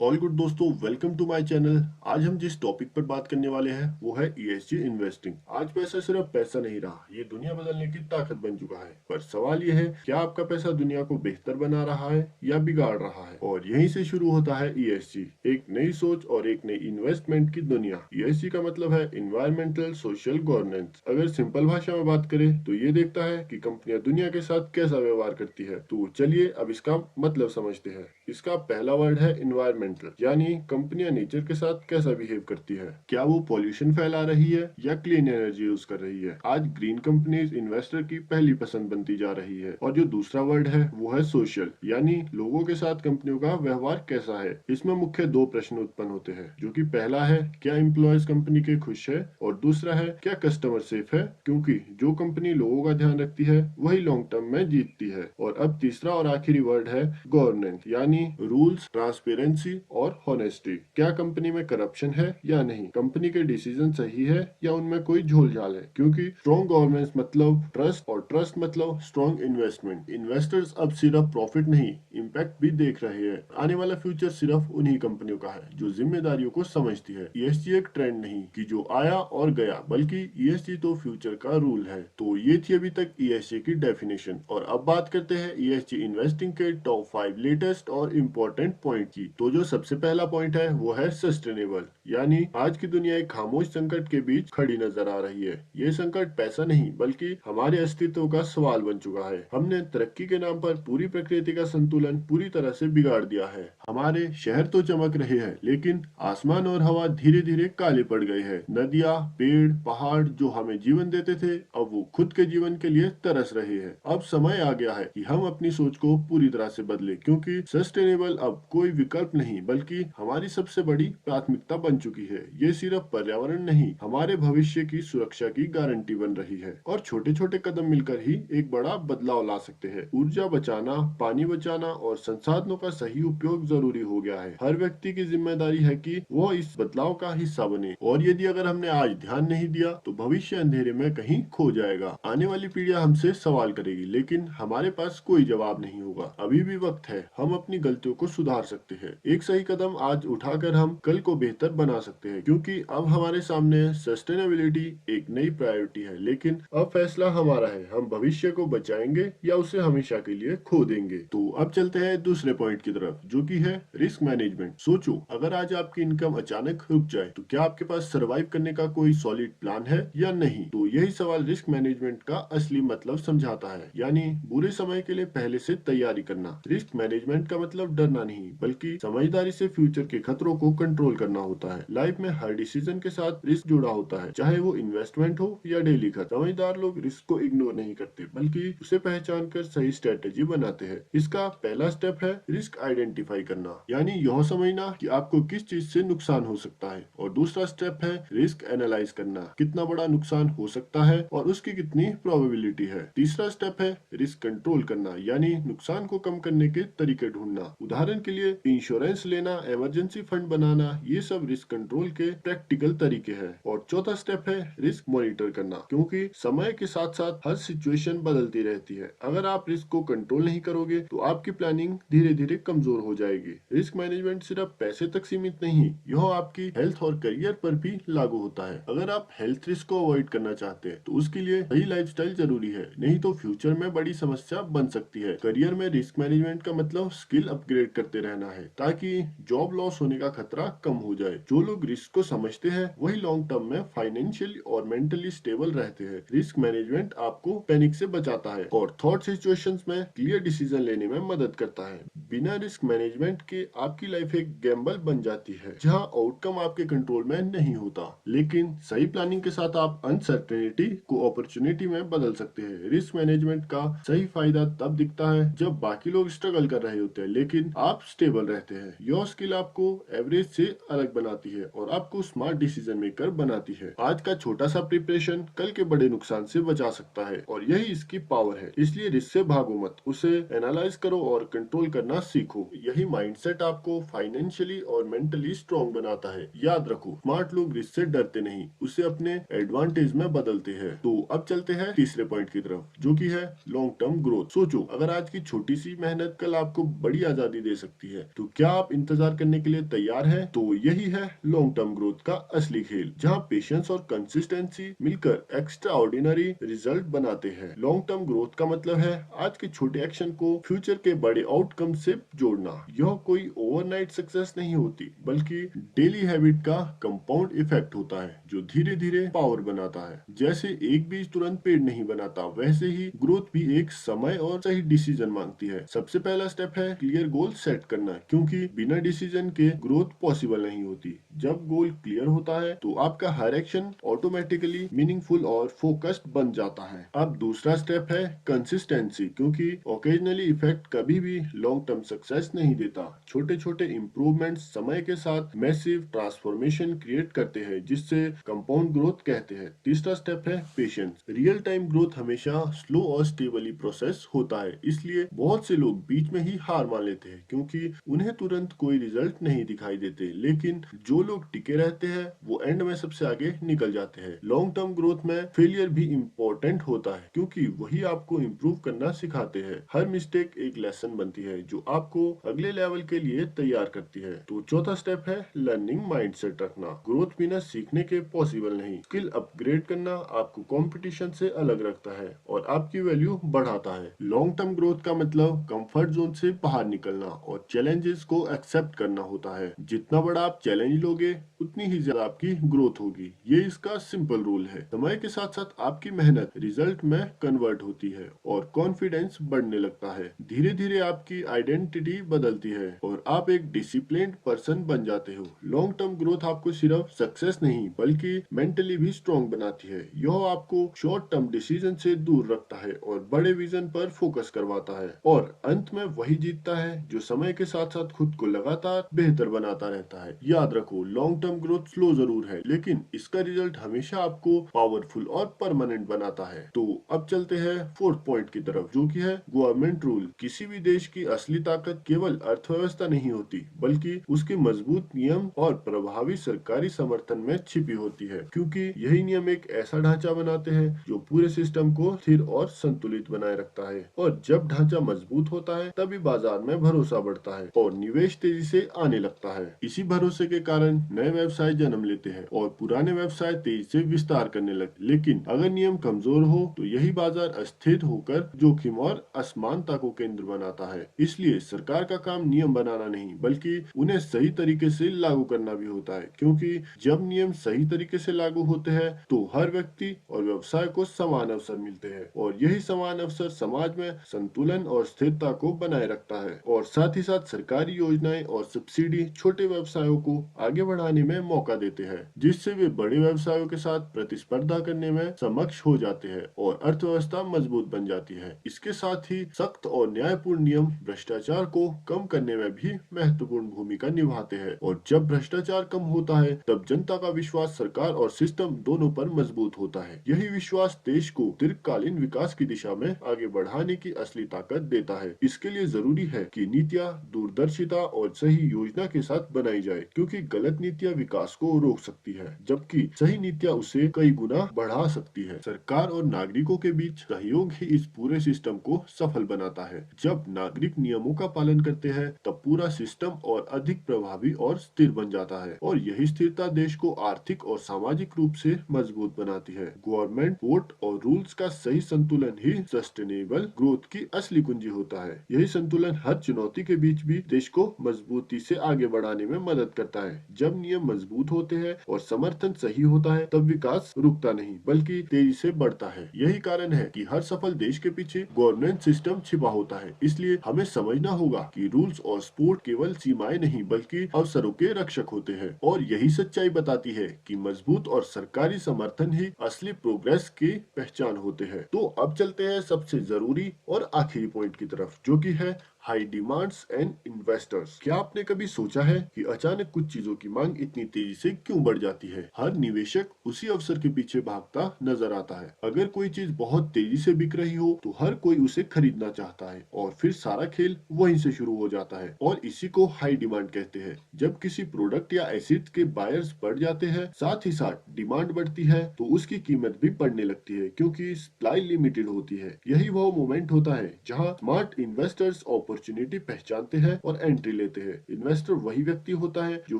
All good दोस्तों, welcome to my channel. आज हम जिस टॉपिक पर बात करने वाले हैं वो है ईएसजी इन्वेस्टिंग। आज पैसा सिर्फ पैसा नहीं रहा, ये दुनिया बदलने की ताकत बन चुका है। पर सवाल ये है, क्या आपका पैसा दुनिया को बेहतर बना रहा है या बिगाड़ रहा है? और यहीं से शुरू होता है ईएसजी, एक नई सोच और एक नई इन्वेस्टमेंट की दुनिया। ईएसजी का मतलब है इन्वायरमेंटल सोशल गवर्नेंस। अगर सिंपल भाषा में बात करें तो ये देखता है कि कंपनियां दुनिया के साथ कैसा व्यवहार करती है। तो चलिए अब इसका मतलब समझते हैं। इसका पहला वर्ड है इन्वायरमेंटल, यानी कंपनियां नेचर के साथ कैसा बिहेव करती है। क्या वो पॉल्यूशन फैला रही है या क्लीन एनर्जी यूज कर रही है। आज ग्रीन कंपनीज इन्वेस्टर की पहली पसंद बनती जा रही है। और जो दूसरा वर्ड है वो है सोशल, यानी लोगों के साथ कंपनियों का व्यवहार कैसा है। इसमें मुख्य दो प्रश्न उत्पन्न होते हैं, जो कि पहला है क्या एम्प्लॉयज कंपनी के खुश है, और दूसरा है क्या कस्टमर सेफ है। क्योंकि जो कंपनी लोगों का ध्यान रखती है वही लॉन्ग टर्म में जीतती है। और अब तीसरा और आखिरी वर्ड है गवर्नेंस, यानी रूल्स, ट्रांसपेरेंसी और हॉनेस्टी। क्या कंपनी में करप्शन है या नहीं, कंपनी के डिसीजन सही है या उनमें कोई झोलझाल है। क्योंकि स्ट्रॉन्ग गवर्नेंस मतलब ट्रस्ट, और ट्रस्ट मतलब स्ट्रॉन्ग इन्वेस्टमेंट। इन्वेस्टर्स अब सिर्फ प्रॉफिट नहीं, इम्पैक्ट भी देख रहे हैं। आने वाला फ्यूचर सिर्फ उन्हीं कंपनियों का है जो जिम्मेदारियों को समझती है। ईएसजी एक ट्रेंड नहीं कि जो आया और गया, बल्कि ईएसजी तो फ्यूचर का रूल है। तो ये थी अभी तक ईएसजी की डेफिनेशन। और अब बात करते हैं ईएसजी इन्वेस्टिंग के टॉप 5 लेटेस्ट और इम्पोर्टेंट पॉइंट की। तो जो सबसे पहला पॉइंट है वो है सस्टेनेबल, यानी आज की दुनिया एक खामोश संकट के बीच खड़ी नजर आ रही है। ये संकट पैसा नहीं बल्कि हमारे अस्तित्व का सवाल बन चुका है। हमने तरक्की के नाम पर पूरी प्रकृति का संतुलन पूरी तरह से बिगाड़ दिया है। हमारे शहर तो चमक रहे हैं, लेकिन आसमान और हवा धीरे धीरे काले पड़ गए हैं। नदियाँ, पेड़, पहाड़ जो हमें जीवन देते थे, अब वो खुद के जीवन के लिए तरस रहे हैं। अब समय आ गया है कि हम अपनी सोच को पूरी तरह से बदले, क्योंकि सस्टेनेबल अब कोई विकल्प नहीं बल्कि हमारी सबसे बड़ी प्राथमिकता बन चुकी है। ये सिर्फ पर्यावरण नहीं, हमारे भविष्य की सुरक्षा की गारंटी बन रही है। और छोटे छोटे कदम मिलकर ही एक बड़ा बदलाव ला सकते हैं। ऊर्जा बचाना, पानी बचाना और संसाधनों का सही उपयोग जरूरी हो गया है। हर व्यक्ति की जिम्मेदारी है कि वो इस बदलाव का हिस्सा बने। और यदि अगर हमने आज ध्यान नहीं दिया तो भविष्य अंधेरे में कहीं खो जाएगा। आने वाली पीढ़ियां हमसे सवाल करेगी, लेकिन हमारे पास कोई जवाब नहीं होगा। अभी भी वक्त है, हम अपनी गलतियों को सुधार सकते हैं। एक सही कदम आज उठाकर हम कल को बेहतर बना सकते हैं। क्योंकि अब हमारे सामने सस्टेनेबिलिटी एक नई प्रायोरिटी है। लेकिन अब फैसला हमारा है, हम भविष्य को बचाएंगे या उसे हमेशा के लिए खो देंगे। तो अब चलते हैं दूसरे पॉइंट की तरफ, जो कि है रिस्क मैनेजमेंट। सोचो, अगर आज आपकी इनकम अचानक रुक जाए तो क्या आपके पास सरवाइव करने का कोई सॉलिड प्लान है या नहीं। तो यही सवाल रिस्क मैनेजमेंट का असली मतलब समझाता है, यानी बुरे समय के लिए पहले से तैयारी करना। रिस्क मैनेजमेंट का मतलब डरना नहीं बल्कि समझदारी से फ्यूचर के खतरों को कंट्रोल करना होता है। लाइफ में हर डिसीजन के साथ रिस्क जुड़ा होता है, चाहे वो इन्वेस्टमेंट हो या डेली खर्च। समझदार लोग रिस्क को इग्नोर नहीं करते बल्कि उसे पहचान कर सही स्ट्रेटेजी बनाते हैं। इसका पहला स्टेप है रिस्क आइडेंटिफाई करना, यानी यह समझना कि आपको किस चीज से नुकसान हो सकता है। और दूसरा स्टेप है रिस्क एनालाइज करना, कितना बड़ा नुकसान हो सकता है और उसकी कितनी प्रोबेबिलिटी है। तीसरा स्टेप है रिस्क कंट्रोल करना, यानी नुकसान को कम करने के तरीके ढूंढना। उदाहरण के लिए इंश्योरेंस लेना, इमरजेंसी फंड बनाना, ये सब रिस्क कंट्रोल के प्रैक्टिकल तरीके हैं। और चौथा स्टेप है रिस्क मॉनिटर करना, क्योंकि समय के साथ साथ हर सिचुएशन बदलती रहती है। अगर आप रिस्क को कंट्रोल नहीं करोगे तो आपकी प्लानिंग धीरे धीरे कमजोर हो जाएगी। रिस्क मैनेजमेंट सिर्फ पैसे तक सीमित नहीं, यह आपकी हेल्थ और करियर पर भी लागू होता है। अगर आप हेल्थ रिस्क को अवॉइड करना चाहते हैं तो उसके लिए सही लाइफस्टाइल जरूरी है, नहीं तो फ्यूचर में बड़ी समस्या बन सकती है। करियर में रिस्क मैनेजमेंट का मतलब स्किल अपग्रेड करते रहना है, ताकि जॉब लॉस होने का खतरा कम हो जाए। जो लोग रिस्क को समझते हैं वही लॉन्ग टर्म में फाइनेंशियली और मेंटली स्टेबल रहते हैं। रिस्क मैनेजमेंट आपको पैनिक से बचाता है और थॉट सिचुएशंस में क्लियर डिसीजन लेने में मदद करता है। बिना रिस्क मैनेजमेंट के आपकी लाइफ एक गैम्बल बन जाती है, जहां आउटकम आपके कंट्रोल में नहीं होता। लेकिन सही प्लानिंग के साथ आप अनसर्टेनिटी को अपॉर्चुनिटी में बदल सकते हैं। रिस्क मैनेजमेंट का सही फायदा तब दिखता है जब बाकी लोग स्ट्रगल कर रहे होते हैं लेकिन आप स्टेबल रहते हैं। यह स्किल आपको एवरेज से अलग बनाती है और आपको स्मार्ट डिसीजन मेकर बनाती है। आज का छोटा सा प्रिपरेशन कल के बड़े नुकसान से बचा सकता है, और यही इसकी पावर है। इसलिए रिस्क से भागो मत, उसे एनालाइज करो और कंट्रोल करना सीखो। यही माइंडसेट आपको फाइनेंशियली और मेंटली स्ट्रांग बनाता है। याद रखो, स्मार्ट लोग रिस्क से डरते नहीं, उसे अपने एडवांटेज में बदलते हैं। तो अब चलते हैं तीसरे पॉइंट की तरफ, जो कि है लॉन्ग टर्म ग्रोथ। सोचो, अगर आज की छोटी सी मेहनत कल आपको बड़ी आजादी दे सकती है, तो क्या आप आप इंतजार करने के लिए तैयार हैं, तो यही है लॉन्ग टर्म ग्रोथ का असली खेल, जहां पेशेंस और कंसिस्टेंसी मिलकर एक्स्ट्रा ऑर्डिनरी रिजल्ट बनाते हैं। लॉन्ग टर्म ग्रोथ का मतलब है आज के छोटे एक्शन को फ्यूचर के बड़े आउटकम से जोड़ना। यह कोई ओवरनाइट सक्सेस नहीं होती, बल्कि डेली हैबिट का कंपाउंड इफेक्ट होता है, जो धीरे धीरे पावर बनाता है। जैसे एक बीज तुरंत पेड़ नहीं बनाता, वैसे ही ग्रोथ भी एक समय और सही डिसीजन मांगती है। सबसे पहला स्टेप है क्लियर गोल सेट करना, क्योंकि बिना डिसीजन के ग्रोथ पॉसिबल नहीं होती। जब गोल क्लियर होता है तो आपका हर एक्शन ऑटोमेटिकली मीनिंगफुल और फोकस्ड बन जाता है। अब दूसरा स्टेप है कंसिस्टेंसी, क्योंकि ओकेजनली इफेक्ट कभी भी लॉन्ग टर्म सक्सेस नहीं देता। छोटे छोटे इंप्रूवमेंट्स समय के साथ मैसिव ट्रांसफॉर्मेशन क्रिएट करते हैं, जिससे कंपाउंड ग्रोथ कहते हैं। तीसरा स्टेप है पेशेंस। रियल टाइम ग्रोथ हमेशा स्लो और स्टेबली प्रोसेस होता है, इसलिए बहुत से लोग बीच में ही हार मान लेते हैं, क्योंकि उन्हें तुरंत कोई रिजल्ट नहीं दिखाई देते। लेकिन जो लोग टिके रहते हैं वो एंड में सबसे आगे निकल जाते हैं। लॉन्ग टर्म ग्रोथ में फेलियर भी इम्पोर्टेंट होता है, क्योंकि वही आपको इम्प्रूव करना सिखाते हैं। हर मिस्टेक एक लेसन बनती है, जो आपको अगले लेवल के लिए तैयार करती है। तो चौथा स्टेप है लर्निंग माइंडसेट रखना। ग्रोथ बिना सीखने के पॉसिबल नहीं। स्किल अपग्रेड करना आपको कंपटीशन से अलग रखता है और आपकी वैल्यू बढ़ाता है। लॉन्ग टर्म ग्रोथ का मतलब कंफर्ट जोन से बाहर निकलना और चैलेंजेस को एक्सेप्ट करना होता है। जितना बड़ा आप चैलेंज लोगे, उतनी ही ज्यादा आपकी ग्रोथ होगी। ये इसका सिंपल रूल है। समय के साथ साथ आपकी मेहनत रिजल्ट में कन्वर्ट होती है और कॉन्फिडेंस बढ़ने लगता है। धीरे धीरे आपकी आइडेंटिटी बदलती है और आप एक डिसिप्लिन्ड पर्सन बन जाते हो। लॉन्ग टर्म ग्रोथ आपको सिर्फ सक्सेस नहीं, बल्कि मेंटली भी स्ट्रॉन्ग बनाती है। यह आपको शॉर्ट टर्म डिसीजन से दूर रखता है और बड़े विजन पर फोकस करवाता है। और अंत में वही जीतता है जो समय के साथ साथ खुद को लगातार बेहतर बनाता रहता है। याद रखो, लॉन्ग टर्म ग्रोथ स्लो जरूर है, लेकिन इसका रिजल्ट हमेशा आपको पावरफुल और परमानेंट बनाता है। तो अब चलते हैं फोर्थ पॉइंट की तरफ, जो कि है गवर्नमेंट रूल। किसी भी देश की असली ताकत केवल अर्थव्यवस्था नहीं होती, बल्कि उसके मजबूत नियम और प्रभावी सरकारी समर्थन में छिपी होती है, क्योंकि यही नियम एक ऐसा ढांचा बनाते हैं जो पूरे सिस्टम को स्थिर और संतुलित बनाए रखता है। और जब ढांचा मजबूत होता है, तभी बाजार में भरोसा बढ़ता है और निवेश तेजी से आने लगता है। इसी भरोसे के कारण नए व्यवसाय जन्म लेते हैं और पुराने व्यवसाय तेजी से विस्तार करने लगते। लेकिन अगर नियम कमजोर हो, तो यही बाजार अस्थिर होकर जोखिम और असमानता को केंद्र बनाता है। इसलिए सरकार का काम नियम बनाना नहीं, बल्कि उन्हें सही तरीके से लागू करना भी होता है, क्योंकि जब नियम सही तरीके से लागू होते हैं तो हर व्यक्ति और व्यवसाय को समान अवसर मिलते हैं और यही समान अवसर समाज में संतुलन और स्थिरता को बनाए रखता है। और साथ ही साथ सरकारी योजनाएं और सब्सिडी छोटे व्यवसायों को आगे बढ़ाने में मौका देते हैं, जिससे वे बड़े व्यवसायों के साथ प्रतिस्पर्धा करने में समक्ष हो जाते हैं और अर्थव्यवस्था मजबूत बन जाती है। इसके साथ ही सख्त और न्यायपूर्ण नियम भ्रष्टाचार को कम करने में भी महत्वपूर्ण भूमिका निभाते हैं और जब भ्रष्टाचार कम होता है, तब जनता का विश्वास सरकार और सिस्टम दोनों पर मजबूत होता है। यही विश्वास देश को दीर्घकालीन विकास की दिशा में आगे बढ़ाने की असली ताकत देता है। इसके लिए जरूरी है कि नीतियाँ दूरदर्शिता और सही योजना के साथ बनाई जाए, क्योंकि गलत नीतियाँ विकास को रोक सकती है, जबकि सही नीतियाँ उसे कई गुना बढ़ा सकती है। सरकार और नागरिकों के बीच सहयोग ही इस पूरे सिस्टम को सफल बनाता है। जब नागरिक नियमों का पालन करते हैं, तब पूरा सिस्टम और अधिक प्रभावी और स्थिर बन जाता है और यही स्थिरता देश को आर्थिक और सामाजिक रूप से मजबूत बनाती है। गवर्नमेंट, वोट और रूल्स का सही संतुलन ही सस्टेनेबल ग्रोथ की असली कुंजी होता है। यही संतुलन हर चुनौती के बीच भी देश को मजबूती से आगे बढ़ाने में मदद करता है। जब नियम मजबूत होते हैं और समर्थन सही होता है, तब विकास रुकता नहीं, बल्कि तेजी से बढ़ता है। यही कारण है कि हर सफल देश के पीछे गवर्नेंस सिस्टम छिपा होता है। इसलिए हमें समझना होगा कि रूल्स और सपोर्ट केवल सीमाएं नहीं, बल्कि अवसरों के रक्षक होते हैं। और यही सच्चाई बताती है कि मजबूत और सरकारी समर्थन ही असली प्रोग्रेस की पहचान होते हैं। तो अब चलते हैं सबसे जरूरी और आखिरी पॉइंट की तरफ, जो कि है हाई डिमांड्स एंड इन्वेस्टर्स। क्या आपने कभी सोचा है कि अचानक कुछ चीजों की मांग इतनी तेजी से क्यों बढ़ जाती है? हर निवेशक उसी अवसर के पीछे भागता नजर आता है। अगर कोई चीज बहुत तेजी से बिक रही हो, तो हर कोई उसे खरीदना चाहता है और फिर सारा खेल वहीं से शुरू हो जाता है और इसी को हाई डिमांड कहते हैं। जब किसी प्रोडक्ट या एसेट के बायर्स बढ़ जाते हैं, साथ ही साथ डिमांड बढ़ती है, तो उसकी कीमत भी बढ़ने लगती है, क्योंकि सप्लाई लिमिटेड होती है। यही वो मोमेंट होता है जहाँ स्मार्ट इन्वेस्टर्स अपॉर्चुनिटी पहचानते हैं और एंट्री लेते हैं। इन्वेस्टर वही व्यक्ति होता है जो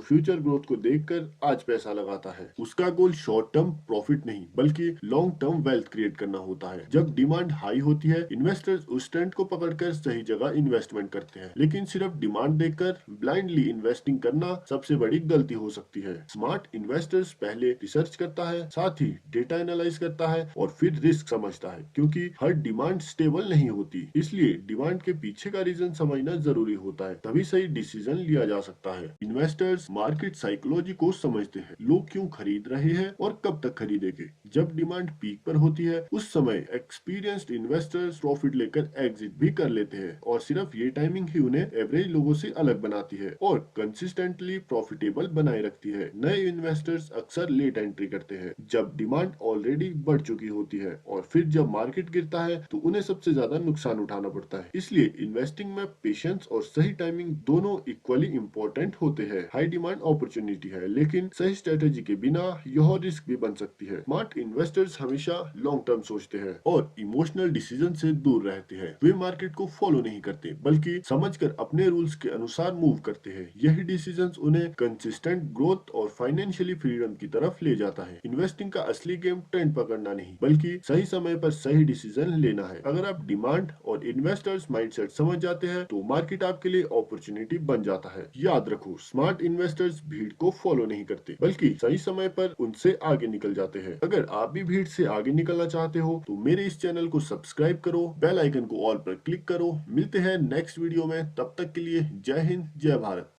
फ्यूचर ग्रोथ को देखकर आज पैसा लगाता है। उसका गोल शॉर्ट टर्म प्रॉफिट नहीं बल्कि लॉन्ग टर्म वेल्थ क्रिएट करना होता है। जब डिमांड हाई होती है, इन्वेस्टर्स उस ट्रेंड को पकड़कर सही जगह इन्वेस्टमेंट करते हैं, लेकिन सिर्फ डिमांड देखकर ब्लाइंडली इन्वेस्टिंग करना सबसे बड़ी गलती हो सकती है। स्मार्ट इन्वेस्टर्स पहले रिसर्च करता है, साथ ही डेटा एनालाइज करता है और फिर रिस्क समझता है, क्योंकि हर डिमांड स्टेबल नहीं होती। इसलिए डिमांड के पीछे का रीजन समझना जरूरी होता है, तभी सही डिसीजन लिया जा सकता है। इन्वेस्टर्स मार्केट साइकोलॉजी को समझते हैं, लोग क्यों खरीद रहे हैं और कब तक खरीदेंगे। जब डिमांड पीक पर होती है, उस समय एक्सपीरियंस्ड इन्वेस्टर्स प्रॉफिट लेकर एग्जिट भी कर लेते हैं, और सिर्फ ये टाइमिंग ही उन्हें एवरेज लोगों से अलग बनाती है और कंसिस्टेंटली प्रॉफिटेबल बनाए रखती है। नए इन्वेस्टर्स अक्सर लेट एंट्री करते हैं जब डिमांड ऑलरेडी बढ़ चुकी होती है, और फिर जब मार्केट गिरता है तो उन्हें सबसे ज्यादा नुकसान उठाना पड़ता है। इसलिए इन्वेस्टिंग में पेशेंस और सही टाइमिंग दोनों इक्वली इंपॉर्टेंट होते हैं। हाई डिमांड अपॉर्चुनिटी है, लेकिन सही स्ट्रेटेजी के बिना यह रिस्क भी बन सकती है। स्मार्ट इन्वेस्टर्स हमेशा लॉन्ग टर्म सोचते हैं और इमोशनल डिसीजन से दूर रहते हैं। वे मार्केट को फॉलो नहीं करते बल्कि समझकर अपने रूल्स के अनुसार मूव करते हैं। यही डिसीजंस उन्हें कंसिस्टेंट ग्रोथ और फाइनेंशियली फ्रीडम की तरफ ले जाता है। इन्वेस्टिंग का असली गेम ट्रेंड पकड़ना नहीं बल्कि सही समय पर सही डिसीजन लेना है। अगर आप डिमांड और इन्वेस्टर्स माइंडसेट समझ जाते हैं तो मार्केट आपके लिए अपॉर्चुनिटी बन जाता है। याद रखो, स्मार्ट इन्वेस्टर्स भीड़ को फॉलो नहीं करते बल्कि सही समय पर उनसे आगे निकल जाते हैं। अगर आप भी भीड़ से आगे निकलना चाहते हो तो मेरे इस चैनल को सब्सक्राइब करो, बेल आइकन को ऑल पर क्लिक करो। मिलते हैं नेक्स्ट वीडियो में, तब तक के लिए जय हिंद, जय भारत।